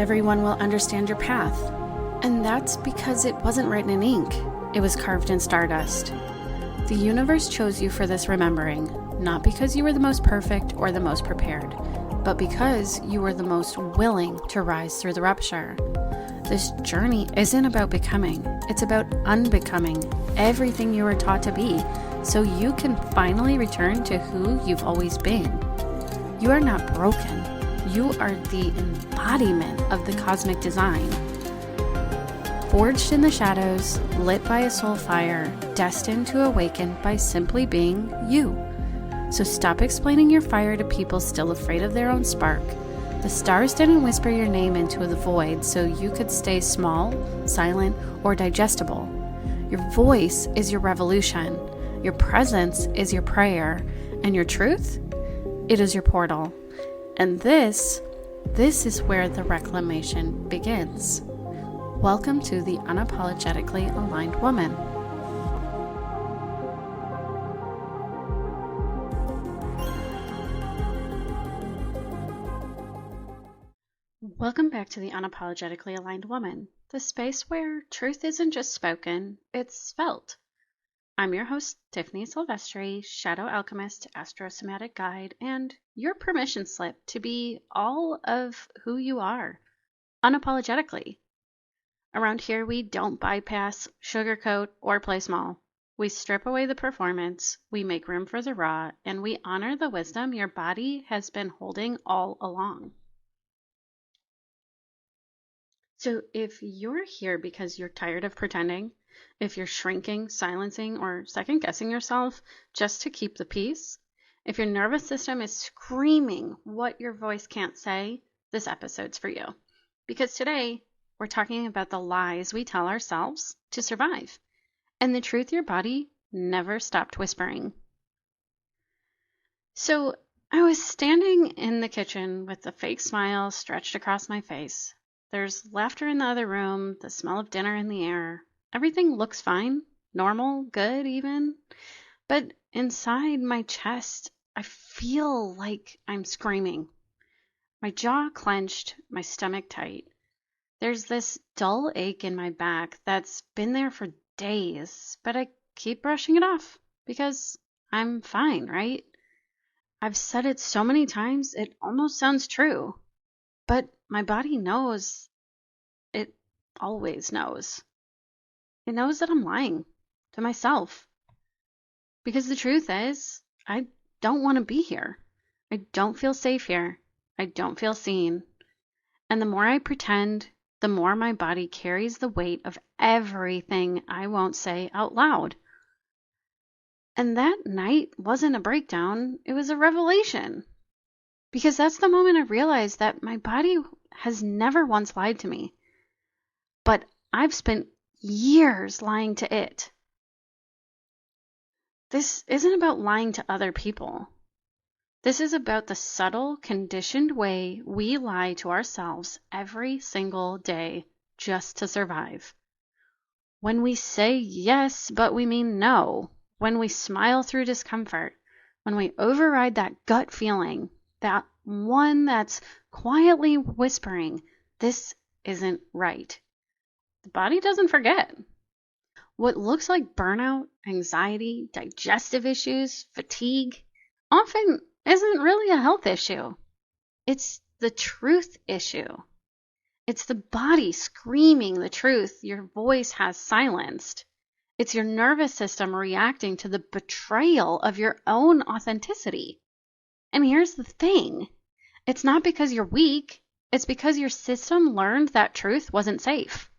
everyone will understand your path. And that's because it wasn't written in ink. It was carved in stardust. The universe chose you for this remembering, not because you were the most perfect or the most prepared, but because you were the most willing to rise through the rupture. This journey isn't about becoming, it's about unbecoming everything you were taught to be, so you can finally return to who you've always been. You are not broken. You are the embodiment of the cosmic design. Forged in the shadows, lit by a soul fire, destined to awaken by simply being you. So stop explaining your fire to people still afraid of their own spark. The stars didn't whisper your name into the void so you could stay small, silent, or digestible. Your voice is your revolution. Your presence is your prayer. And your truth? It is your portal. And this is where the reclamation begins. Welcome to the Unapologetically Aligned Woman. Welcome back to the Unapologetically Aligned Woman, the space where truth isn't just spoken, it's felt. I'm your host, Tiffiney Silvestri, Shadow Alchemist, Astro-Somatic Guide, and your permission slip to be all of who you are, unapologetically. Around here, we don't bypass, sugarcoat, or play small. We strip away the performance, we make room for the raw, and we honor the wisdom your body has been holding all along. So if you're here because you're tired of pretending, if you're shrinking, silencing, or second-guessing yourself just to keep the peace, if your nervous system is screaming what your voice can't say, this episode's for you. Because today, we're talking about the lies we tell ourselves to survive, and the truth your body never stopped whispering. So I was standing in the kitchen with a fake smile stretched across my face. There's laughter in the other room, the smell of dinner in the air. Everything looks fine, normal, good even. But inside my chest, I feel like I'm screaming. My jaw clenched, my stomach tight. There's this dull ache in my back that's been there for days, but I keep brushing it off because I'm fine, right? I've said it so many times, it almost sounds true. But my body knows. It always knows. It knows that I'm lying to myself. Because the truth is, I don't want to be here. I don't feel safe here. I don't feel seen. And the more I pretend, the more my body carries the weight of everything I won't say out loud. And that night wasn't a breakdown, it was a revelation. Because that's the moment I realized that my body has never once lied to me. But I've spent years lying to it. This isn't about lying to other people. This is about the subtle, conditioned way we lie to ourselves every single day just to survive. When we say yes, but we mean no. When we smile through discomfort. When we override that gut feeling. That one that's quietly whispering, this isn't right. The body doesn't forget. What looks like burnout, anxiety, digestive issues, fatigue, often isn't really a health issue. It's the truth issue. It's the body screaming the truth your voice has silenced. It's your nervous system reacting to the betrayal of your own authenticity. And here's the thing. It's not because you're weak. It's because your system learned that truth wasn't safe.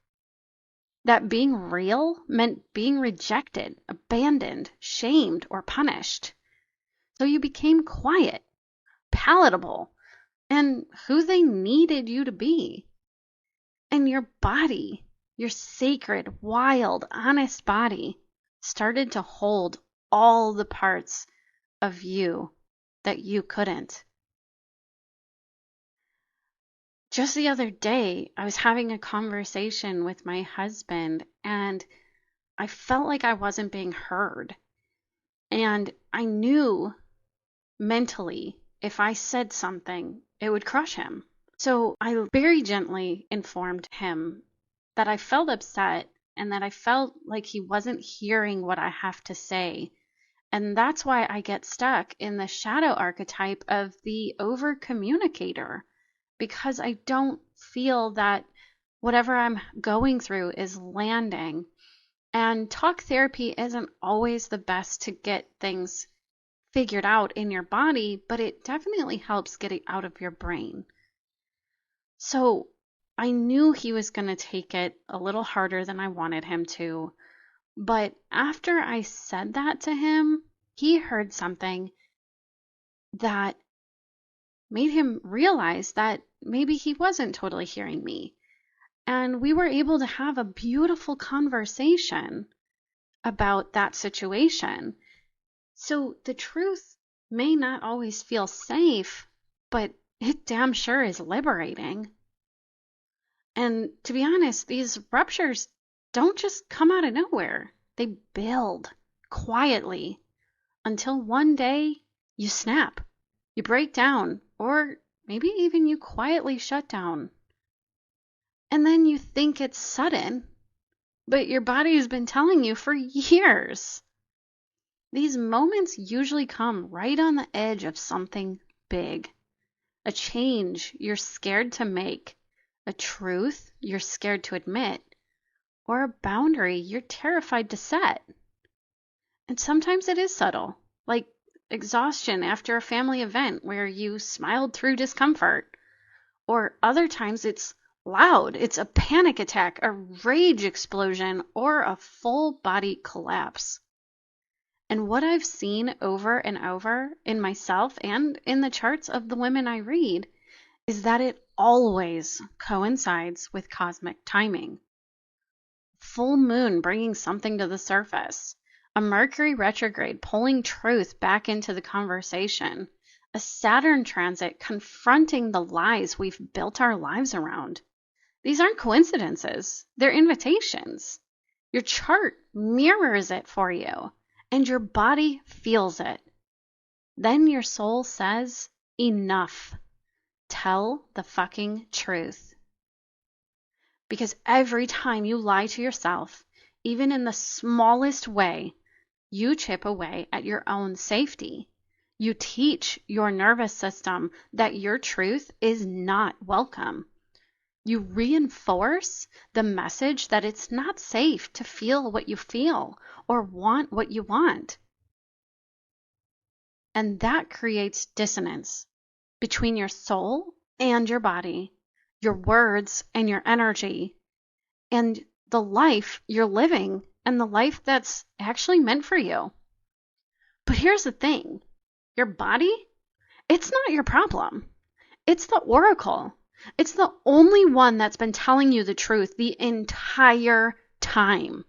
That being real meant being rejected, abandoned, shamed, or punished. So you became quiet, palatable, and who they needed you to be. And your body, your sacred, wild, honest body, started to hold all the parts of you that you couldn't. Just the other day, I was having a conversation with my husband, and I felt like I wasn't being heard. And I knew mentally if I said something, it would crush him. So I very gently informed him that I felt upset and that I felt like he wasn't hearing what I have to say. And that's why I get stuck in the shadow archetype of the over communicator, because I don't feel that whatever I'm going through is landing. And talk therapy isn't always the best to get things figured out in your body, but it definitely helps get it out of your brain. So I knew he was going to take it a little harder than I wanted him to. But after I said that to him, he heard something that made him realize that maybe he wasn't totally hearing me. And we were able to have a beautiful conversation about that situation. So the truth may not always feel safe, but it damn sure is liberating. And to be honest, these ruptures don't just come out of nowhere. They build quietly until one day you snap, you break down, or maybe even you quietly shut down. And then you think it's sudden, but your body has been telling you for years. These moments usually come right on the edge of something big, a change you're scared to make, a truth you're scared to admit, or a boundary you're terrified to set. And sometimes it is subtle, like exhaustion after a family event where you smiled through discomfort. Or other times it's loud, it's a panic attack, a rage explosion, or a full body collapse. And what I've seen over and over in myself and in the charts of the women I read is that it always coincides with cosmic timing. Full moon bringing something to the surface, a Mercury retrograde pulling truth back into the conversation, a Saturn transit confronting the lies we've built our lives around. These aren't coincidences, they're invitations. Your chart mirrors it for you, and your body feels it. Then your soul says, enough. Tell the fucking truth. Because every time you lie to yourself, even in the smallest way, you chip away at your own safety. You teach your nervous system that your truth is not welcome. You reinforce the message that it's not safe to feel what you feel or want what you want. And that creates dissonance between your soul and your body, your words and your energy, and the life you're living and the life that's actually meant for you. But here's the thing, your body, it's not your problem. It's the oracle. It's the only one that's been telling you the truth the entire time.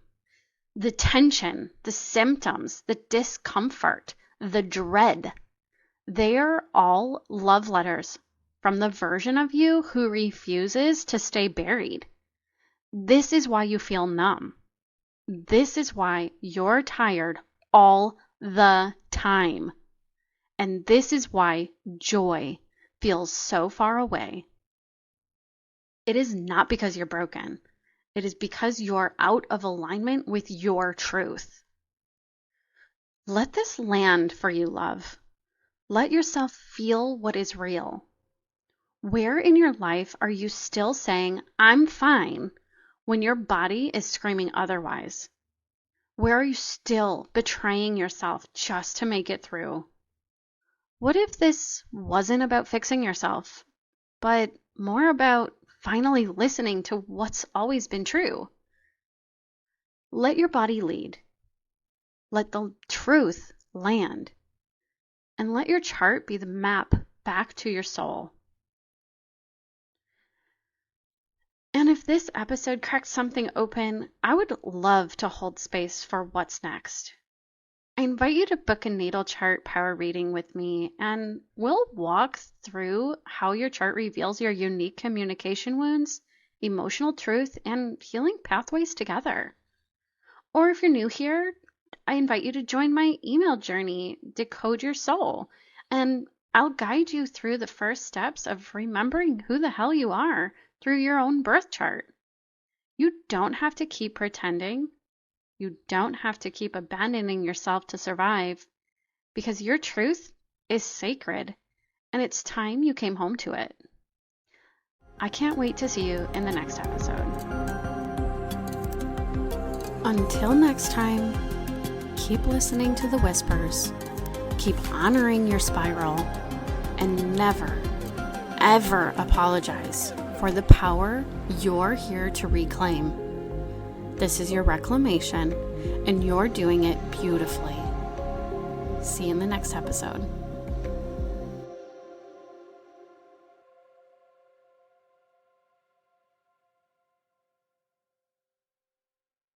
The tension, the symptoms, the discomfort, the dread, they're all love letters from the version of you who refuses to stay buried. This is why you feel numb. This is why you're tired all the time. And this is why joy feels so far away. It is not because you're broken. It is because you're out of alignment with your truth. Let this land for you, love. Let yourself feel what is real. Where in your life are you still saying, I'm fine, when your body is screaming otherwise? Where are you still betraying yourself just to make it through? What if this wasn't about fixing yourself, but more about finally listening to what's always been true? Let your body lead. Let the truth land. And let your chart be the map back to your soul. And if this episode cracked something open, I would love to hold space for what's next. I invite you to book a natal chart power reading with me, and we'll walk through how your chart reveals your unique communication wounds, emotional truth, and healing pathways together. Or if you're new here, I invite you to join my email journey, Decode Your Soul. And I'll guide you through the first steps of remembering who the hell you are through your own birth chart. You don't have to keep pretending. You don't have to keep abandoning yourself to survive, because your truth is sacred and it's time you came home to it. I can't wait to see you in the next episode. Until next time, keep listening to the whispers, keep honoring your spiral, and never, ever apologize for the power you're here to reclaim. This is your reclamation, and you're doing it beautifully. See you in the next episode.